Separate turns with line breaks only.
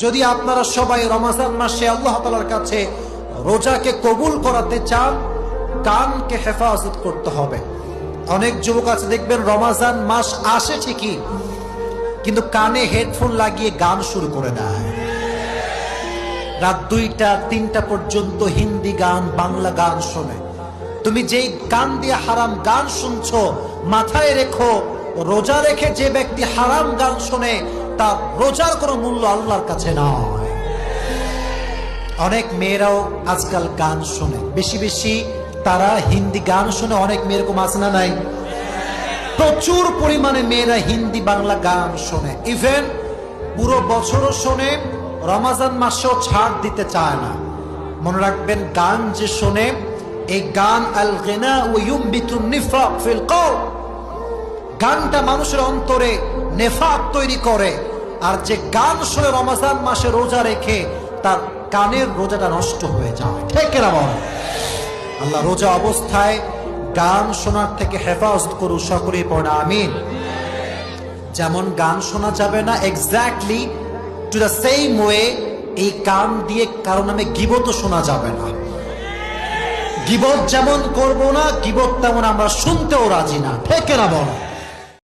যদি আপনারা সবাই রমজান মাসে আল্লাহ তাআলার কাছে রোজাকে কবুল করাতে চান, কানকে হেফাজত করতে হবে। অনেক যুবক আছে দেখবেন রমজান মাস আসে ঠিকই, কিন্তু কানে হেডফোন লাগিয়ে গান শুরু করে দেয়। রাত 2টা 3টা পর্যন্ত হিন্দি গান, বাংলা গান শোনে। তুমি যেই কান দিয়ে হারাম গান শুনছো, মাথায় রেখো, রোজা রেখে যে ব্যক্তি হারাম গান শোনে তার রোজার কোনো মূল্য আল্লাহর কাছে নয়। অনেক মেয়েরাও আজকাল গান শোনে, বেশি বেশি তারা হিন্দি গান শোনে। অনেক মেয়ে এরকম আছে না নাই? প্রচুর পরিমাণে মেয়েরা হিন্দি বাংলা গান শোনে, ইভেন পুরো বছরও শোনে, রমজান মাসেও ছাড় দিতে চায় না। মনে রাখবেন, গান যে শোনে, এই গান আল গিনা ওয়া ইউমবিতুন নিফাক ফিল কলব, গানটা মানুষের অন্তরে নেফাক তৈরি করে। আর যে গান শোনে রমজান মাসে রোজা রেখে, তার কানের রোজাটা নষ্ট হয়ে যায়। ঠিক না বল? আল্লাহ রোজা অবস্থায় গান শোনার থেকে হেফাজত করু, সকলেই পড়ে আমিন। যেমন গান শোনা যাবে না, exactly to the same way এই কান দিয়ে কারো নামে গীবতও শোনা যাবে না। গীবত যেমন করবো না, গীবত তেমন আমরা শুনতেও রাজি না। ঠিক না বল?